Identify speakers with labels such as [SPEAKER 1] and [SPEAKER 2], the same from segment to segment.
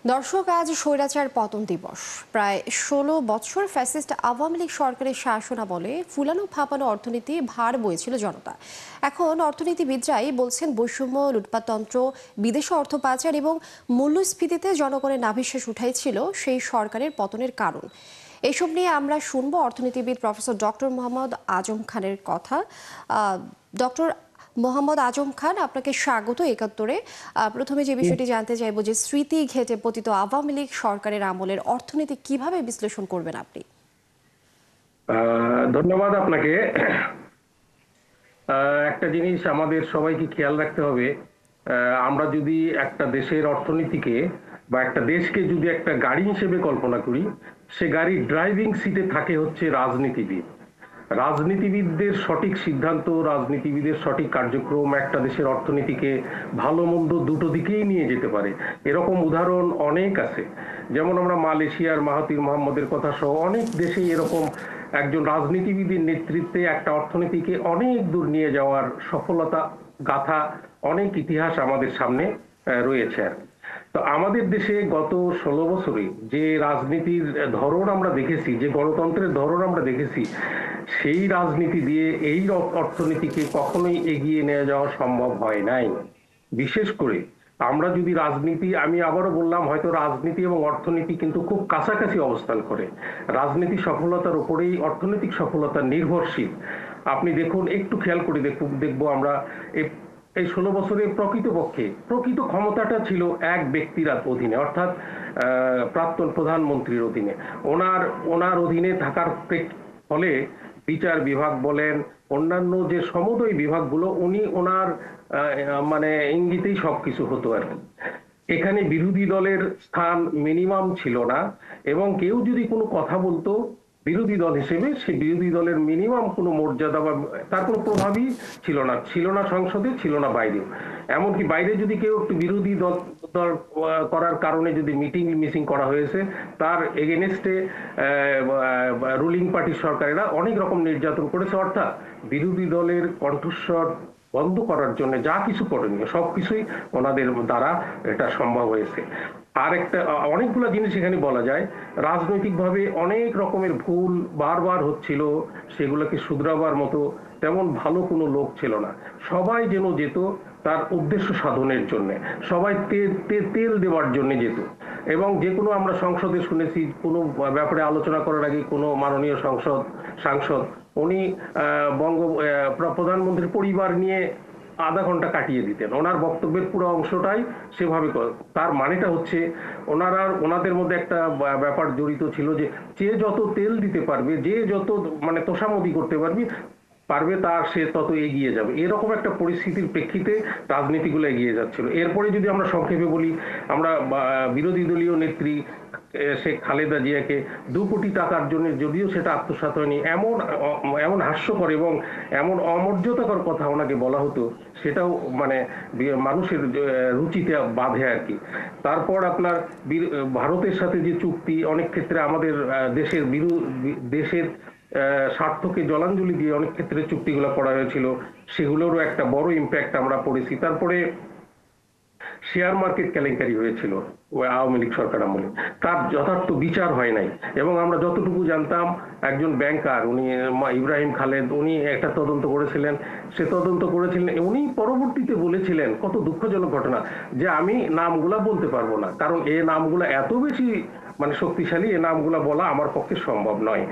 [SPEAKER 1] দর্শক, আজ স্বৈরাচার পতন দিবস। প্রায় ১৬ বছর ফ্যাসিস্ট আওয়ামী লীগ সরকারের শাসনামলে ফুলানো ফাঁপানো অর্থনীতি ভার বইছিল জনতা। এখন অর্থনীতিবিদরাই বলছেন বৈষম্য, লুটপাটতন্ত্র, বিদেশে অর্থ পাচার এবং মূল্যস্ফীতিতে জনগণের নাভিশ্বাস উঠাইছিল সেই সরকারের পতনের কারণ। এসব নিয়ে আমরা শুনবো অর্থনীতিবিদ প্রফেসর ডক্টর মোহাম্মদ আজম খানের কথা। ডক্টর মোহাম্মদ আজম খান, আপনাকে স্বাগত একাত্তরে। প্রথমে যে বিষয়টি জানতে চাইবো যে স্মৃতি ঘেঁটে পতিত আওয়ামী লীগ সরকারের আমলের অর্থনীতি কিভাবে বিশ্লেষণ করবেন আপনি?
[SPEAKER 2] ধন্যবাদ আপনাকে। একটা জিনিস আমাদের সবাইকে খেয়াল রাখতে হবে, আমরা যদি একটা দেশের অর্থনীতিকে বা একটা দেশকে যদি একটা গাড়ি হিসেবে কল্পনা করি, সে গাড়ির ড্রাইভিং সিটে থাকে হচ্ছে রাজনীতিবিদ। রাজনীতিবিদদের সঠিক সিদ্ধান্ত, রাজনীতিবিদের সঠিক কার্যক্রম একটা দেশের অর্থনীতিকে ভালো মন্দ দুটো দিকেই নিয়ে যেতে পারে। এরকম উদাহরণ অনেক আছে। যেমন আমরা মালয়েশিয়ার মাহাথির মোহাম্মদের কথা সহ অনেক দেশেই এরকম একজন রাজনীতিবিদের নেতৃত্বে একটা অর্থনীতিকে অনেক দূর নিয়ে যাওয়ার সফলতা গাথা, অনেক ইতিহাস আমাদের সামনে রয়েছে। তো আমাদের দেশে গত ১৬ বছরে যে রাজনীতির ধরন আমরা দেখেছি, যে গণতন্ত্রের ধরন আমরা দেখেছি, সেই রাজনীতি দিয়ে এই অর্থনীতিকে কখনোই এগিয়ে নিয়ে যাওয়া সম্ভব হয় নাই। বিশেষ করে আমরা যদি রাজনীতি, আমি আবারও বললাম, হয়তো রাজনীতি এবং অর্থনীতি কিন্তু খুব কাছাকাছি অবস্থান করে। রাজনীতি সফলতার উপরেই অর্থনৈতিক সফলতা নির্ভরশীল। আপনি দেখুন, একটু খেয়াল করে দেখবো আমরা এই ১৬ বছরে প্রকৃতপক্ষে প্রকৃত ক্ষমতাটা ছিল এক ব্যক্তির অধীনে, অর্থাৎ প্রাক্তন প্রধানমন্ত্রীর অধীনে। ওনার অধীনে থাকার ফলে বিচার বিভাগ বলেন, অন্যান্য যে সমুদয় বিভাগগুলো উনি ওনার মানে ইঙ্গিতেই সবকিছু হতো আর কি। এখানে বিরোধী দলের স্থান মিনিমাম ছিল না, এবং কেউ যদি কোনো কথা বলতো বিরোধী দল হিসেবে, সে বিরোধী দলের মিনিমাম কোনো মর্যাদা বা তার কোনো প্রভাবই ছিল না সংসদে, ছিল না বাইরে। এমনকি বাইরে যদি কেউ একটু বিরোধী দল করার কারণে যদি মিসিং করা হয়েছে, তার এগেনস্টে রুলিং পার্টির সরকারেরা অনেক রকম নির্যাতন করেছে। অর্থাৎ বিরোধী দলের কণ্ঠস্বর বন্ধ করার জন্য যা কিছু করণীয় সবকিছুই ওনাদের দ্বারা এটা সম্ভব হয়েছে। আর একটা অনেকগুলো জিনিস এখানে বলা যায়। রাজনৈতিকভাবে অনেক রকমের ভুল বারবার হচ্ছিল, সেগুলোকে শুধরাবার মতো তেমন ভালো কোনো লোক ছিল না। সবাই যেন যেত তার উদ্দেশ্য সাধনের জন্য, সবাই তেল দেওয়ার জন্য যেত। এবং যে কোনো আমরা সংসদে শুনেছি, কোনো ব্যাপারে আলোচনা করার আগে কোনো মাননীয় সাংসদ উনি প্রধানমন্ত্রীর পরিবার নিয়ে আধা ঘন্টা কাটিয়ে দিতেন। ওনার বক্তব্যের পুরো অংশটাই সেভাবে। তার মানেটা হচ্ছে ওনাদের মধ্যে একটা ব্যাপার জড়িত ছিল যে যত তেল দিতে পারবে, যে যত মানে তোষামদি করতে পারবে তার সে তত এগিয়ে যাবে। এরকম একটা পরিস্থিতির প্রেক্ষিতে রাজনীতিগুলো এগিয়ে যাচ্ছিল। এরপরে যদি আমরা সংক্ষেপে বলি, আমরা বিরোধী দলীয় নেত্রী শেখ খালেদা জিয়াকে ২ কোটি টাকার জন্য, যদিও সেটা আত্মসাৎ হয়নি, এমন হাস্যকর এবং এমন অমর্যাদাকর কথা ওনাকে বলা হতো, সেটাও মানে মানুষের রুচিতে বাধে আর কি। তারপর আপনার ভারতের সাথে যে চুক্তি, অনেক ক্ষেত্রে আমাদের দেশের স্বার্থকে জলাঞ্জলি দিয়ে অনেক ক্ষেত্রে চুক্তিগুলো করা হয়েছিল, সেগুলোরও একটা বড় ইম্প্যাক্ট আমরা পড়েছি। তারপরে শেয়ার মার্কেট কেলেঙ্কারি হয়েছিল আওয়ামী লীগ সরকার আমলে, তার যথার্থ বিচার হয় নাই। এবং আমরা যতটুকু জানতাম, একজন ব্যাংকার, উনি ইব্রাহিম খালেদ, উনি একটা তদন্ত করেছিলেন। উনি পরবর্তীতে বলেছিলেন, কত দুঃখজনক ঘটনা, যে আমি নামগুলা বলতে পারবো না, কারণ এই নামগুলা এত বেশি মানে শক্তিশালী, এ নামগুলা বলা আমার পক্ষে সম্ভব নয়।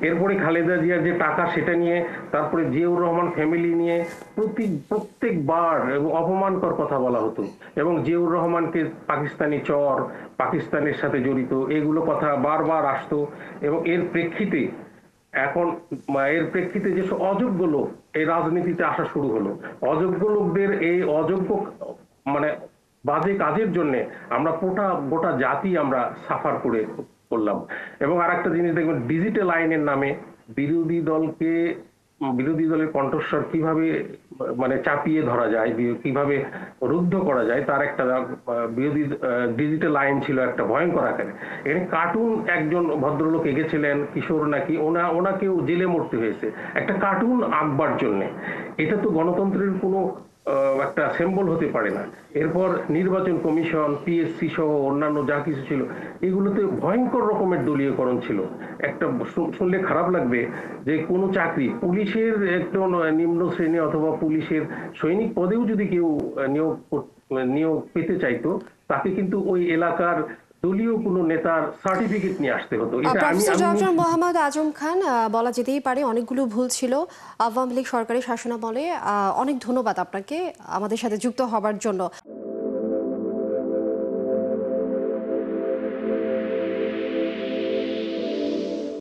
[SPEAKER 2] এরপরে খালেদা জিয়ার যে টাকা, সেটা নিয়ে, তারপরে জিয়াউর রহমান ফ্যামিলি নিয়ে প্রত্যেকবার অপমানকর কথা বলা হতো, এবং জিয়াউর রহমানকে পাকিস্তানি চর, পাকিস্তানের সাথে জড়িত, এগুলো কথা বারবার আসতো। এবং এর প্রেক্ষিতে যেসব অযোগ্য লোক এই রাজনীতিতে আসা শুরু হলো, অযোগ্য লোকদের এই অযোগ্য মানে বাজে কাজের জন্য আমরা গোটা জাতি আমরা সাফার করলাম। এবং আরেকটা জিনিস দেখবেন, ডিজিটাল আইনের নামে বিরোধী দলের কণ্ঠস্বর কিভাবে মানে চাপিয়ে ধরা যায়, কিভাবে রুদ্ধ করা যায়, তার একটা ডিজিটাল আইন ছিল একটা ভয়ঙ্কর আকারে। এখানে কার্টুন একজন ভদ্রলোক এঁকেছিলেন, কিশোর নাকি, ওনাকেও জেলে মরতে হয়েছে একটা কার্টুন আঁকবার জন্য। এটা তো গণতন্ত্রের কোনো একটা সিম্বল হতে পারে না। এরপর নির্বাচন কমিশন, পিএসসি সহ অন্যান্য যা কিছু ছিল, এগুলোতে ভয়ঙ্কর রকমের দলীয়করণ ছিল। একটা শুনলে খারাপ লাগবে যে কোনো চাকরি, পুলিশের একটু নিম্ন শ্রেণী অথবা পুলিশের সৈনিক পদেও যদি কেউ নিয়োগ পেতে চাইতো, তাকে কিন্তু ওই এলাকার দলীয় কোনো নেতার সার্টিফিকেট নিয়ে আসতে হতো। এটা
[SPEAKER 1] প্রফেসর
[SPEAKER 2] আমি
[SPEAKER 1] ডক্টর মোহাম্মদ আজম খান, বলা যেতেই পারে অনেকগুলো ভুল ছিল আওয়ামী লীগ সরকারের শাসনামলে। অনেক ধন্যবাদ আপনাকে আমাদের সাথে যুক্ত হবার জন্য।